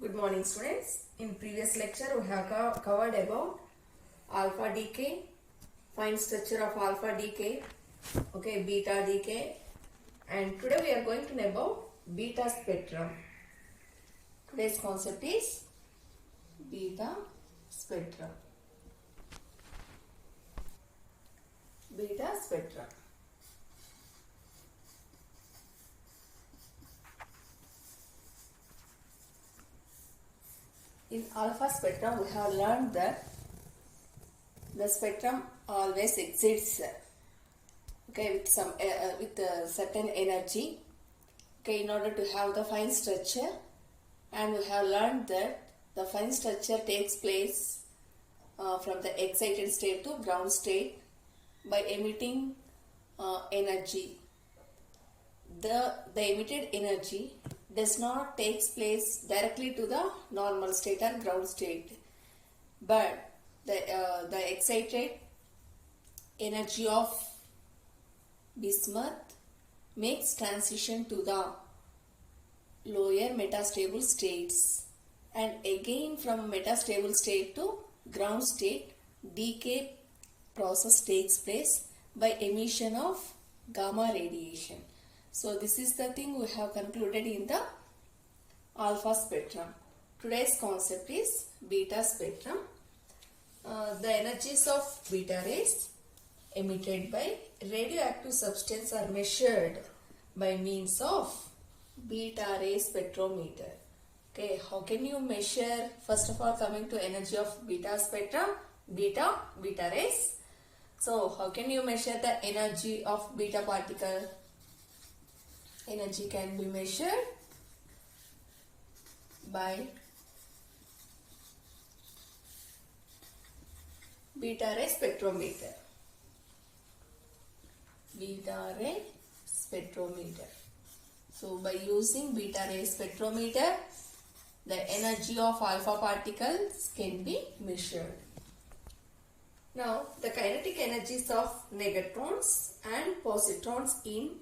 Good morning, students. In previous lecture we have covered about alpha decay, fine structure of alpha decay, beta decay, and today we are going to know about beta spectrum. Today's concept is beta spectrum. Beta spectrum. In alpha spectrum, we have learned that the spectrum always exists, with a certain energy, in order to have the fine structure, and we have learned that the fine structure takes place from the excited state to ground state by emitting energy. The emitted energy does not takes place directly to the normal state or ground state, but the excited energy of bismuth makes transition to the lower metastable states, and again from metastable state to ground state decay process takes place by emission of gamma radiation. So this is the thing we have concluded in the alpha spectrum. Today's concept is beta spectrum. The energies of beta rays emitted by radioactive substance are measured by means of beta ray spectrometer. How can you measure? First of all, coming to energy of beta spectrum, beta rays. So how can you measure the energy of beta particle? Energy can be measured by beta ray spectrometer. Beta ray spectrometer. So by using beta ray spectrometer, the energy of alpha particles can be measured. Now, the kinetic energies of negatrons and positrons in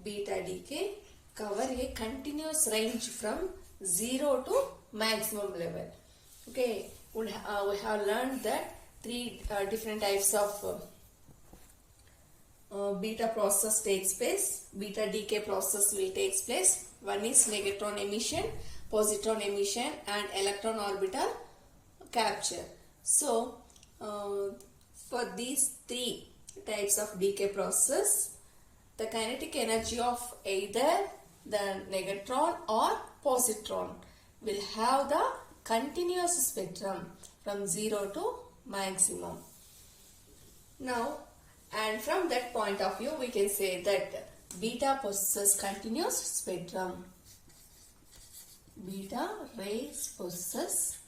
beta decay cover a continuous range from 0 to maximum level. We have learned that three different types of beta process takes place. Beta decay process will take place. One is negatron emission, positron emission, and electron orbital capture. So, for these three types of decay process, the kinetic energy of either the negatron or positron will have the continuous spectrum from 0 to maximum. Now, and from that point of view, we can say that beta possesses continuous spectrum. Beta rays possess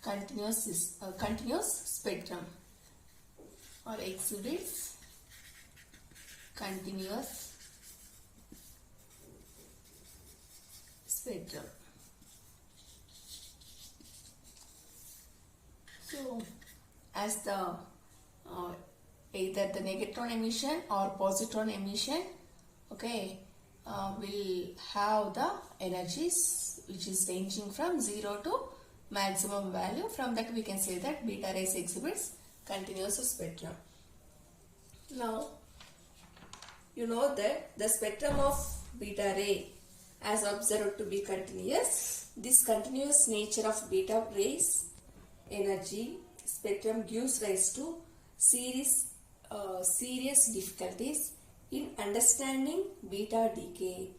continuous spectrum or exhibits continuous spectrum. So, as the either the negatron emission or positron emission, will have the energies which is ranging from 0 to maximum value. From that we can say that beta rays exhibits continuous spectrum. Now, you know that the spectrum of beta ray as observed to be continuous. This continuous nature of beta rays energy spectrum gives rise to serious difficulties in understanding beta decay.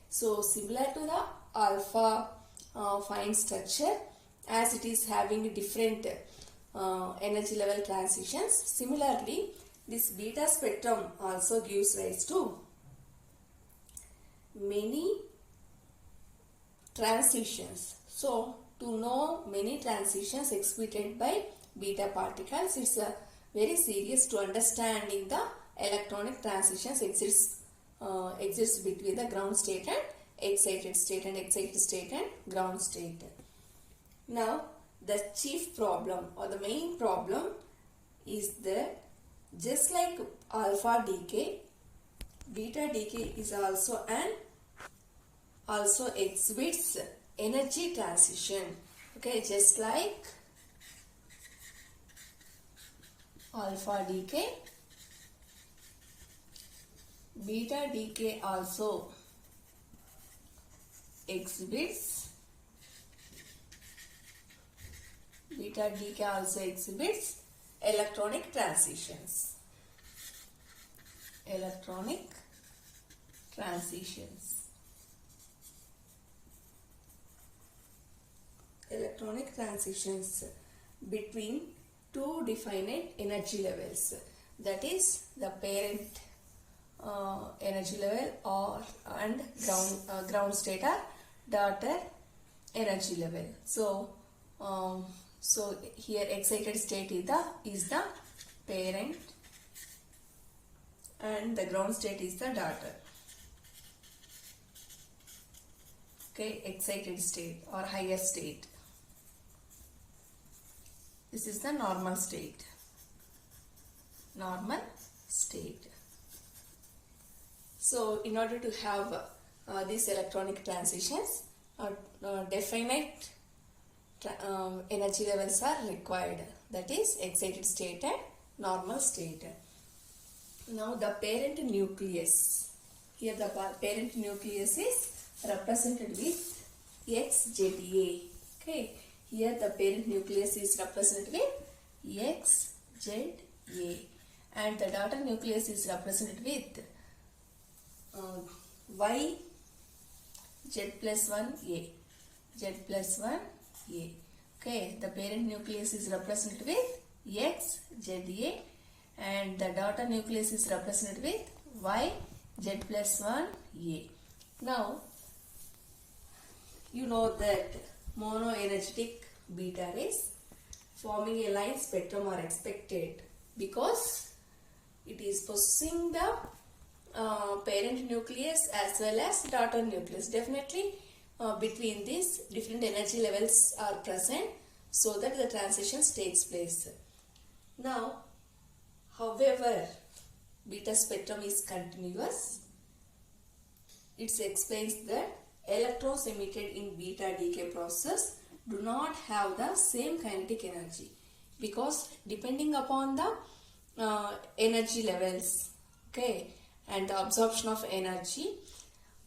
So similar to the alpha fine structure, as it is having different energy level transitions, similarly this beta spectrum also gives rise to many transitions. So to know many transitions exhibited by beta particles, it's very serious to understanding the electronic transitions exists between the ground state and excited state and ground state. Now, the chief problem or the main problem is that just like alpha decay, beta decay is also an also exhibits energy transition. Okay, just like alpha decay, beta decay also exhibits electronic transitions. Electronic transitions. Electronic transitions between two definite energy levels, that is the parent energy level and ground state or daughter energy level. So here excited state is the parent and the ground state is the daughter. Okay, excited state or higher state. This is the normal state. Normal state. So in order to have these electronic transitions, definite energy levels are required, that is excited state and normal state. Now the parent nucleus. Here the parent nucleus is represented with XZA. Okay, here the parent nucleus is represented with XZA and the daughter nucleus is represented with Y Z plus 1A. Z plus 1A. Okay, the parent nucleus is represented with XZA and the daughter nucleus is represented with Y Z plus 1A. Now, you know that monoenergetic beta rays forming a line spectrum are expected because it is possessing the parent nucleus as well as daughter nucleus. Definitely between these different energy levels are present so that the transitions takes place. Now, however, beta spectrum is continuous. It explains that electrons emitted in beta decay process do not have the same kinetic energy because depending upon the energy levels, okay, and the absorption of energy,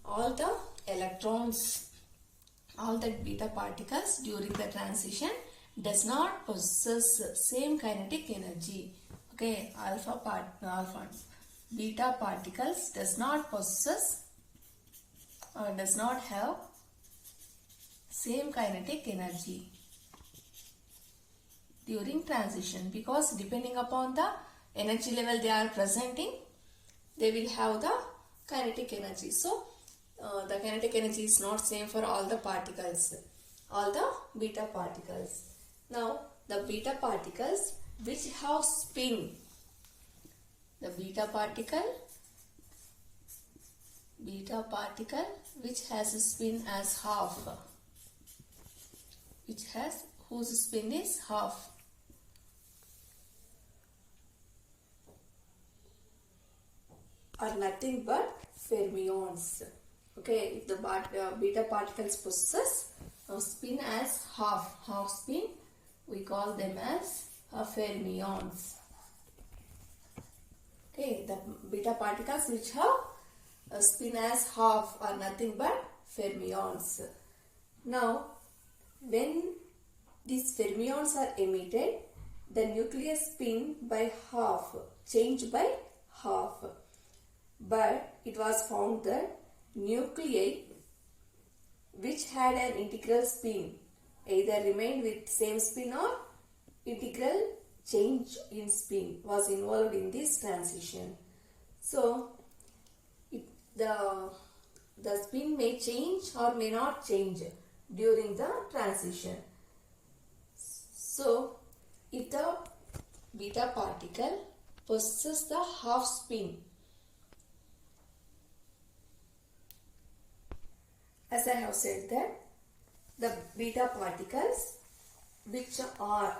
all the electrons, all the beta particles during the transition does not possess same kinetic energy. Okay, beta particles does not possess or does not have same kinetic energy during transition because depending upon the energy level they are presenting, they will have the kinetic energy. So the kinetic energy is not same for all the particles, all the beta particles. Now the beta particles which have spin, the beta particle which has a spin as half, whose spin is half, are nothing but fermions. Okay, if the beta particles possess a spin as half spin, we call them as fermions. Okay, the beta particles which have a spin as half are nothing but fermions. Now, when these fermions are emitted, the nucleus spin by half, changed by half. But it was found that nuclei which had an integral spin either remained with same spin or integral change in spin was involved in this transition. So, the spin may change or may not change during the transition. So, if the beta particle possesses the half spin, as I have said that the beta particles which are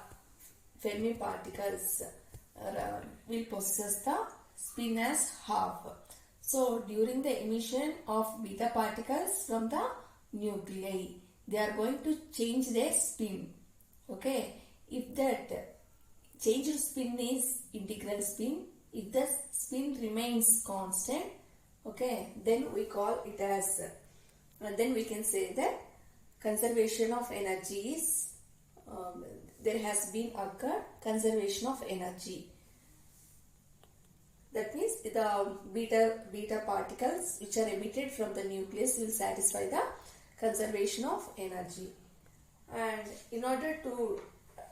Fermi particles will possess the spin as half. So during the emission of beta particles from the nuclei, they are going to change their spin. Okay, if that changed spin is integral spin, if the spin remains constant, okay, then we call it as, and then we can say that conservation of energy is, there has been occurred conservation of energy. That means the beta particles which are emitted from the nucleus will satisfy the conservation of energy. And in order to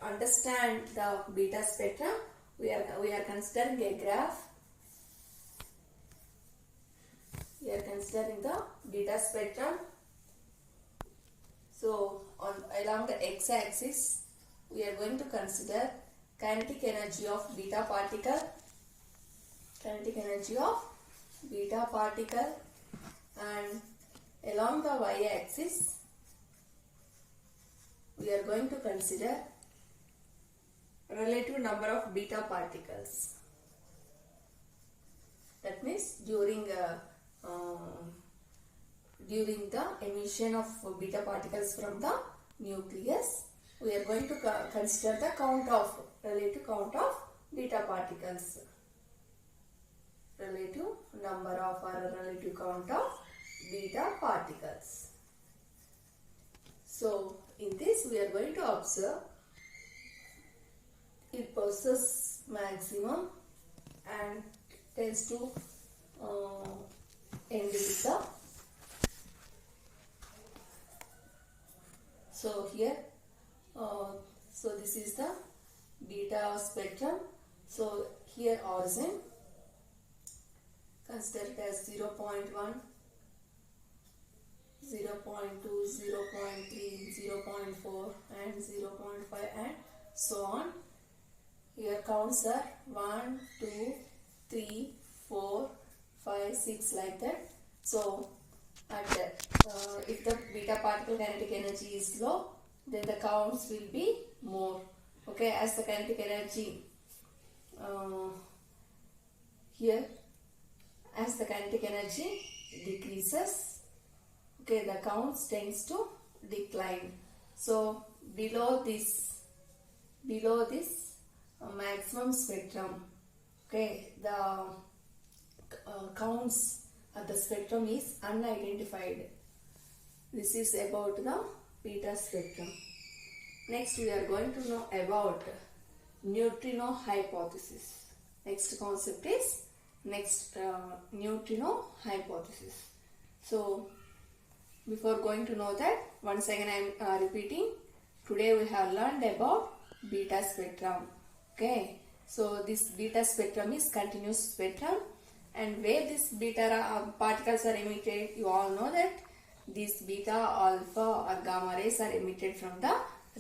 understand the beta spectrum, we are considering a graph. We are considering the beta spectrum. So along the x-axis, we are going to consider kinetic energy of beta particle, and along the y-axis, we are going to consider relative number of beta particles. That means during the emission of beta particles from the nucleus, we are going to consider the relative count of beta particles. Relative number of or relative count of beta particles. So in this we are going to observe it possesses maximum and tends to end with the. So here, so this is the beta spectrum. So here origin, consider it as 0.1, 0.2, 0.3, 0.4 and 0.5 and so on. Here counts are 1, 2, 3, 4, 5, 6 like that. So at if the beta particle kinetic energy is low, then the counts will be more. Okay, as the kinetic energy here, as the kinetic energy decreases, okay, the counts tends to decline. So below this maximum spectrum, okay, the counts at the spectrum is unidentified. This is about the beta spectrum. Next we are going to know about neutrino hypothesis. Next concept is neutrino hypothesis. So before going to know that, once again I am repeating. Today we have learned about beta spectrum. Okay, so this beta spectrum is continuous spectrum, and where these beta particles are emitted, you all know that these beta, alpha or gamma rays are emitted from the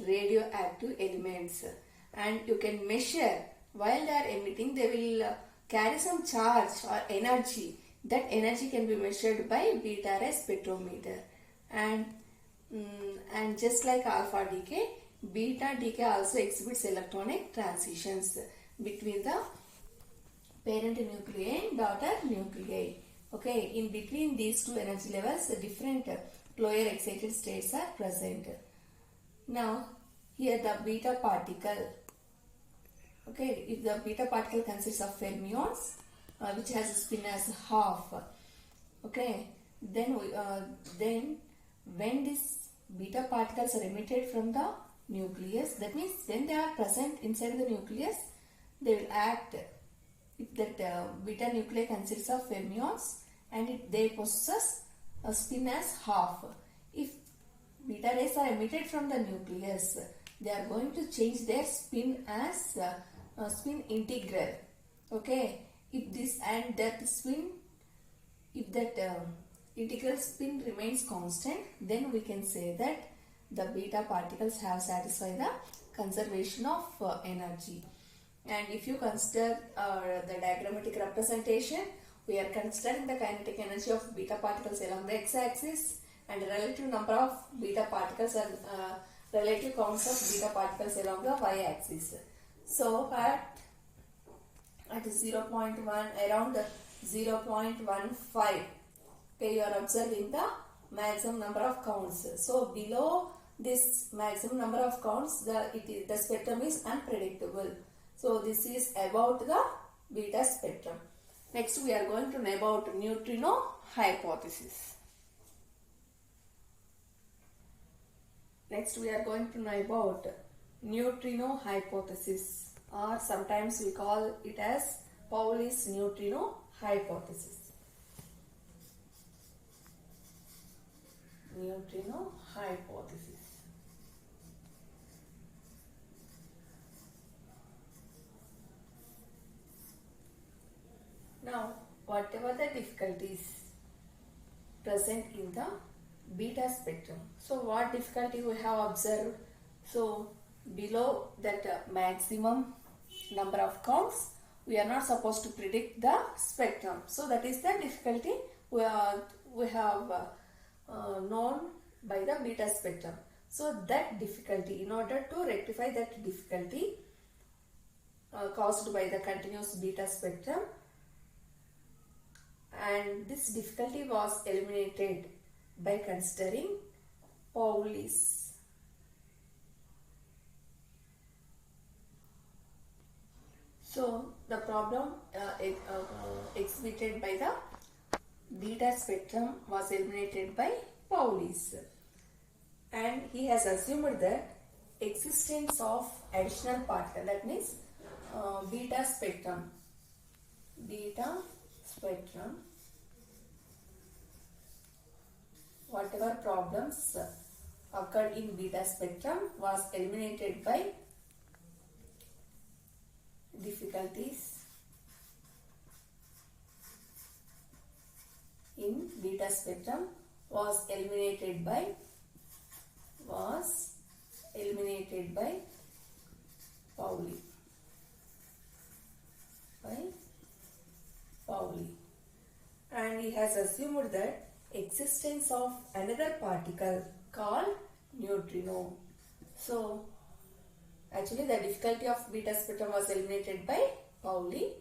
radioactive elements, and you can measure while they are emitting, they will carry some charge or energy. That energy can be measured by beta ray spectrometer, and just like alpha decay, beta decay also exhibits electronic transitions between the parent nuclei and daughter nuclei. Okay, in between these two energy levels, different lower excited states are present. Now, here the beta particle. Okay, if the beta particle consists of fermions, which has a spin as half. Okay, then when these beta particles are emitted from the nucleus, that means when they are present inside the nucleus, they will act. If that beta nuclei consists of fermions and they possess a spin as half. If beta rays are emitted from the nucleus, they are going to change their spin as spin integral. Okay, if this and that spin, if that integral spin remains constant, then we can say that the beta particles have satisfied the conservation of energy. And if you consider the diagrammatic representation, we are considering the kinetic energy of beta particles along the x-axis and relative number of beta particles and relative counts of beta particles along the y-axis. So at 0.1, around 0.15. Okay, you are observing the maximum number of counts. So below this maximum number of counts, the spectrum is unpredictable. So this is about the beta spectrum. Next we are going to know about neutrino hypothesis. Next we are going to know about neutrino hypothesis, or sometimes we call it as Pauli's neutrino hypothesis. Neutrino hypothesis. Now, whatever the difficulties present in the beta spectrum. So, what difficulty we have observed? So, below that maximum number of counts, we are not supposed to predict the spectrum. So, that is the difficulty we have known by the beta spectrum. So, that difficulty, in order to rectify that difficulty caused by the continuous beta spectrum, and this difficulty was eliminated by considering Pauli's. So the problem exhibited by the beta spectrum was eliminated by Pauli's, and he has assumed the existence of additional particle, that means beta spectrum. Whatever problems occurred in beta spectrum was eliminated by difficulties in beta spectrum was eliminated by Pauli. And he has assumed that existence of another particle called neutrino. So actually the difficulty of beta spectrum was eliminated by Pauli,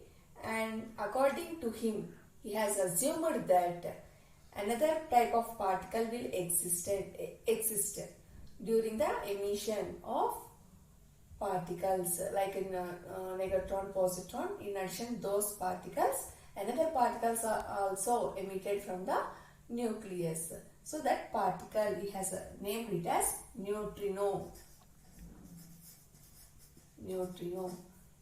and according to him, he has assumed that another type of particle will exist during the emission of particles, like in negatron, positron. In addition, those particles, another particles are also emitted from the nucleus. So that particle, he has named it as neutrino.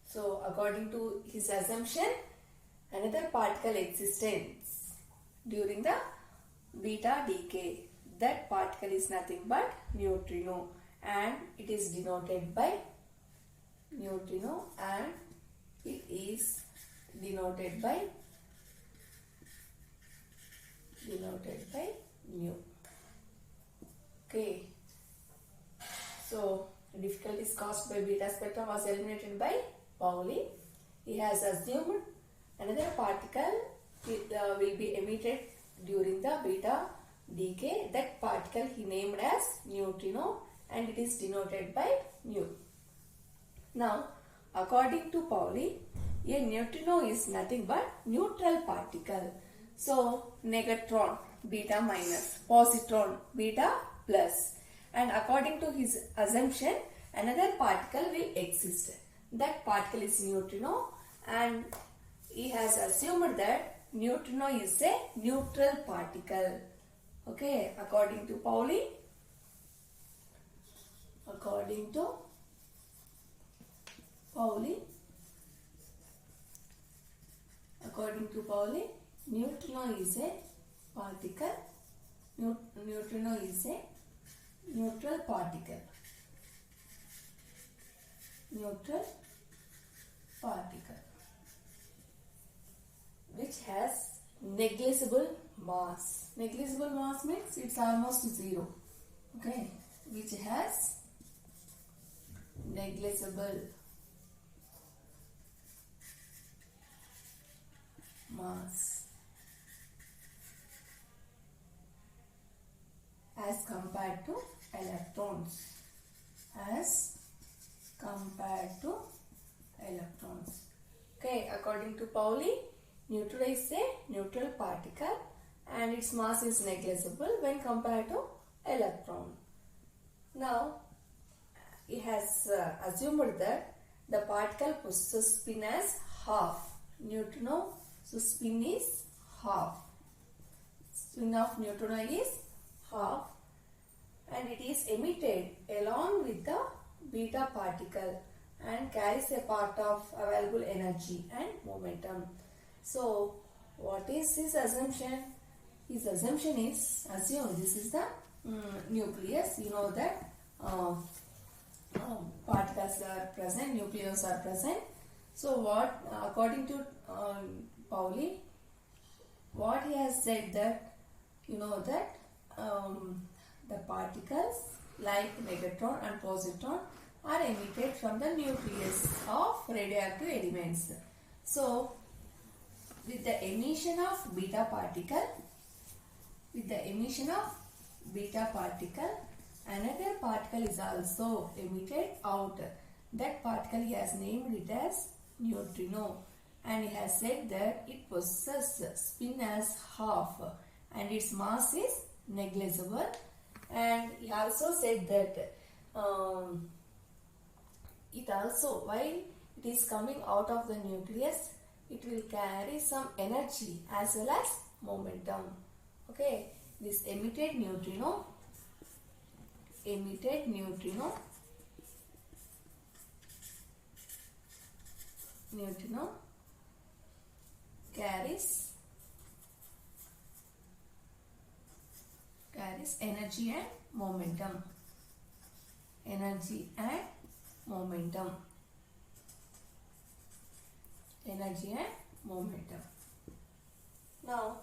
So according to his assumption, another particle exists during the beta decay. That particle is nothing but neutrino, and it is denoted by neutrino, and it is denoted by nu. Okay. So difficulties caused by beta spectrum was eliminated by Pauli. He has assumed another particle will be emitted during the beta decay. That particle he named as neutrino, and it is denoted by nu. Now, according to Pauli, a neutrino is nothing but neutral particle. So, negatron beta minus, positron beta plus, and according to his assumption, another particle will exist. That particle is neutrino, and he has assumed that neutrino is a neutral particle. Okay, according to Pauli, neutrino is a particle. Neutrino is a neutral particle. Which has negligible mass. Negligible mass means it's almost zero. Okay, which has negligible mass as compared to electrons. Okay, according to Pauli, Neutrino is a neutral particle and its mass is negligible when compared to electron. Now, it has assumed that the particle possesses spin as half. Neutrino, so spin is half. Spin of neutrino is half and it is emitted along with the beta particle and carries a part of available energy and momentum. So, what is his assumption? His assumption is, assume this is the nucleus. You know that particles are present, nucleus are present. So, what according to Pauli, what he has said that, you know that the particles like negatron and positron are emitted from the nucleus of radioactive elements. So, with the emission of beta particle, another particle is also emitted out. That particle he has named it as neutrino and he has said that it possesses spin as half and its mass is negligible, and he also said that it also, while it is coming out of the nucleus, it will carry some energy as well as momentum. Okay, this emitted neutrino carries energy and momentum. Now,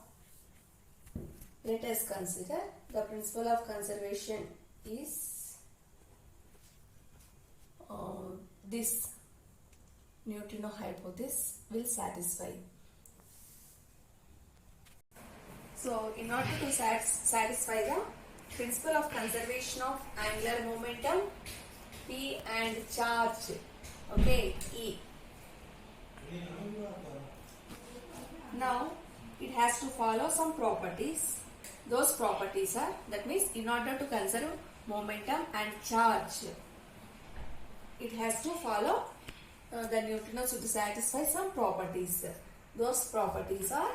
let us consider the principle of conservation is this neutrino hypothesis will satisfy. So, in order to satisfy the principle of conservation of angular momentum, P and charge, okay, E. Now, it has to follow some properties. Those properties are, that means in order to conserve momentum and charge, it has to follow the neutrino should satisfy some properties. Those properties are,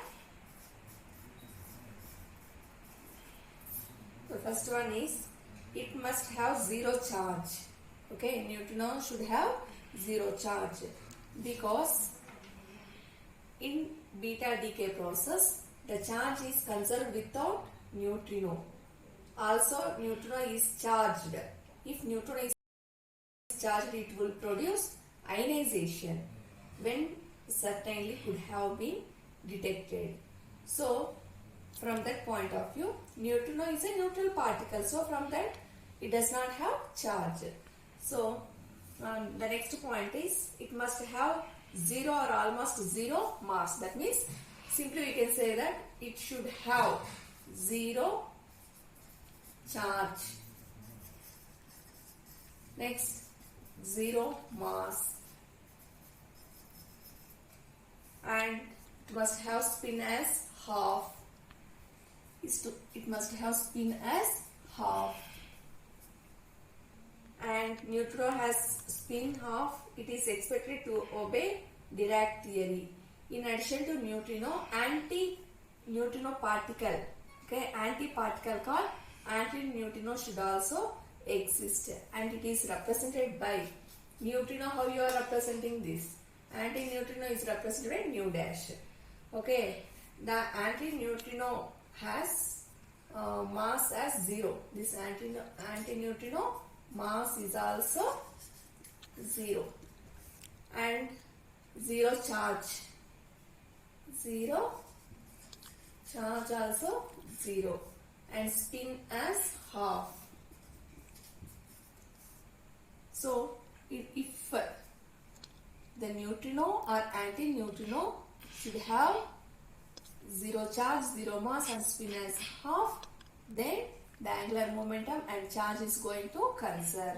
the first one is it must have zero charge. Okay, neutrino should have zero charge because in beta decay process the charge is conserved without neutrino. Also, neutrino is charged. If neutrino is charged, it will produce ionization when certainly could have been detected. So, from that point of view, neutrino is a neutral particle. So, from that, it does not have charge. So, the next point is it must have zero or almost zero mass. That means, simply we can say that it should have zero charge. Next, zero mass. And it must have spin as half. It must have spin as half. And neutrino has spin half. It is expected to obey Dirac theory. In addition to neutrino, anti-neutrino particle, okay, anti-particle called anti-neutrino should also exist, and it is represented by neutrino. How you are representing this? Anti-neutrino is represented by nu dash. Okay, the anti-neutrino has mass as zero. This anti-neutrino mass is also zero and zero charge. Zero charge also zero and spin as half. So, if the neutrino or anti-neutrino should have zero charge, zero mass and spin as half, then the angular momentum and charge is going to conserve.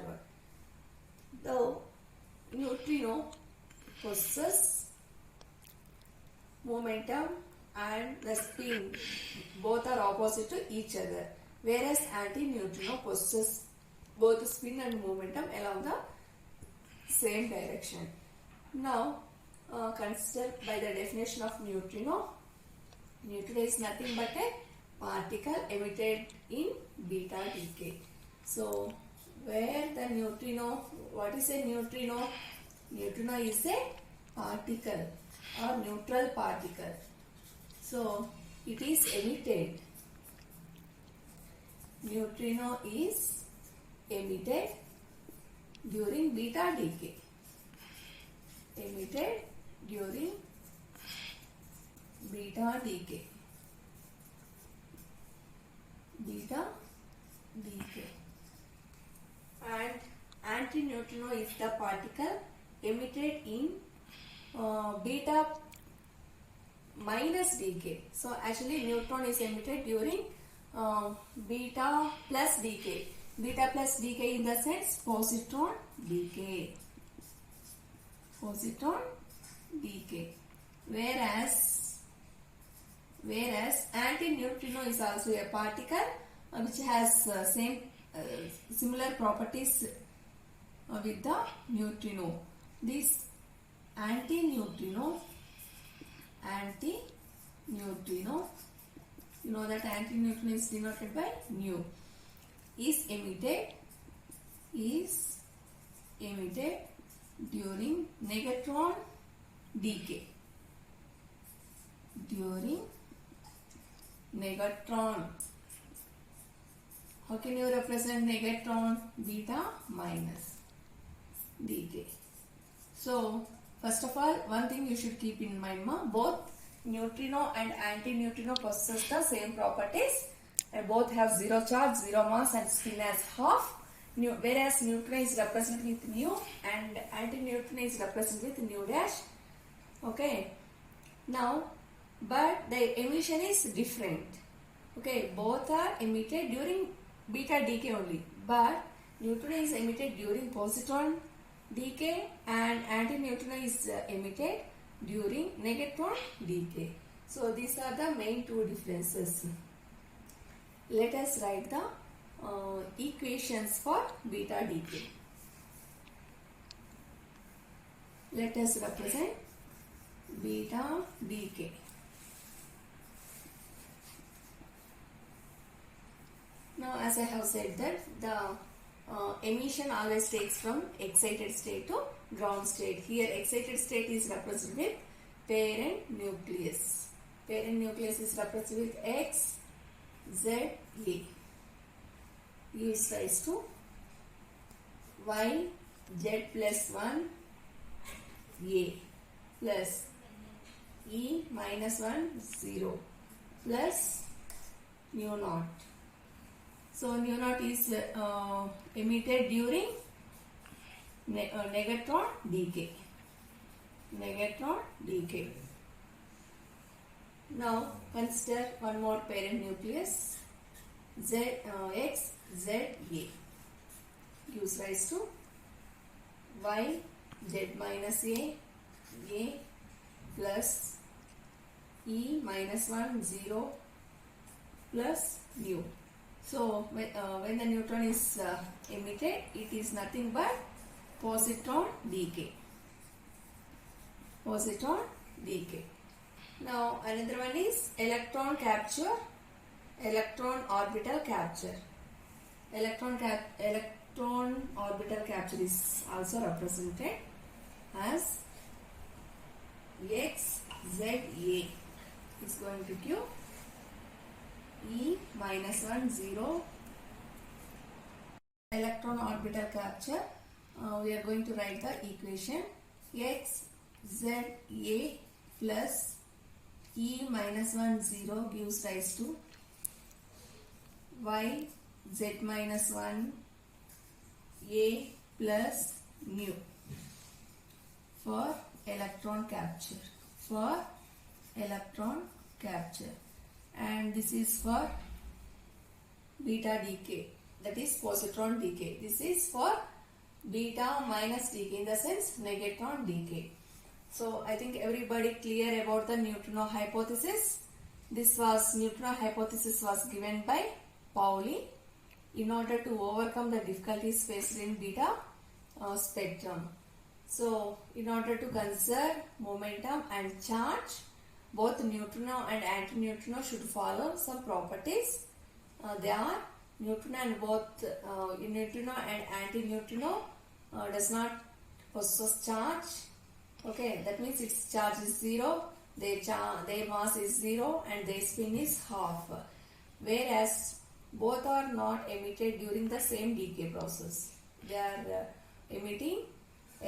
The neutrino possesses momentum and the spin both are opposite to each other, whereas antineutrino possesses both spin and momentum along the same direction. Now consider by the definition of neutrino. Neutrino is nothing but a particle emitted in beta decay. So where the neutrino, what is a neutrino? Neutrino is a particle or neutral particle. So it is emitted. Neutrino is emitted during beta decay. Emitted during beta decay. Beta decay. And antineutrino is the particle emitted in beta minus decay. So actually neutron is emitted during beta plus decay. Beta plus decay in the sense positron decay. Positron decay. Whereas antineutrino is also a particle which has similar properties with the neutrino. This antineutrino, you know that antineutrino is denoted by nu, is emitted during negatron decay. During negatron. How can you represent negatron? Beta minus decay. So first of all, one thing you should keep in mind, both neutrino and antineutrino possess the same properties and both have zero charge, zero mass and spin as half. Whereas neutrino is represented with nu and antineutrino is represented with nu dash. Okay. Now, but the emission is different. Okay, both are emitted during beta decay only, but neutrino is emitted during positron decay and antineutrino is emitted during negatron decay. So these are the main two differences. Let us write the equations for beta decay. Let us represent beta decay. Now as I have said that the emission always takes from excited state to ground state. Here excited state is represented with parent nucleus. Parent nucleus is represented with X, Z, A. U is raised to Y, Z plus 1, A plus E minus 1, 0 plus mu naught. So nu naught is emitted during negatron decay. Negatron decay. Now consider one more parent nucleus, X, Z, A. Gives rise to Y, Z minus A plus E minus 1, 0 plus mu. So when the neutron is emitted, it is nothing but positron decay. Positron decay. Now another one is electron capture, electron orbital capture. Electron orbital capture is also represented as XZA. Is going to give E minus 1, 0. Electron orbital capture. We are going to write the equation XZA plus E minus 1, 0 gives rise to Y, Z minus 1, A plus mu for electron capture. For electron capture. And this is for beta decay, that is positron decay. This is for beta minus decay, in the sense negatron decay. So I think everybody clear about the neutrino hypothesis. This was neutrino hypothesis was given by Pauli in order to overcome the difficulties faced in beta spectrum. So in order to conserve momentum and charge, both neutrino and antineutrino should follow some properties. They are neutrino and both neutrino and antineutrino does not possess charge. Okay, that means its charge is 0, their mass is 0 and their spin is half. Whereas both are not emitted during the same decay process. They are emitting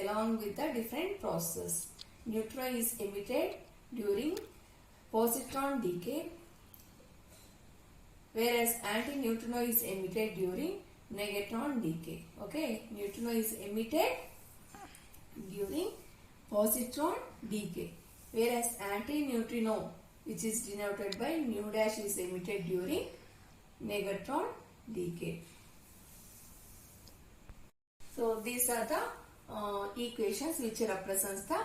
along with the different process. Neutron is emitted during positron decay, whereas antineutrino is emitted during negatron decay. Okay, neutrino is emitted during positron decay, whereas antineutrino, which is denoted by nu dash, is emitted during negatron decay. So these are the equations which represents the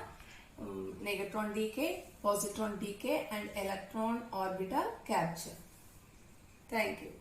negatron decay, positron decay and electron orbital capture. Thank you.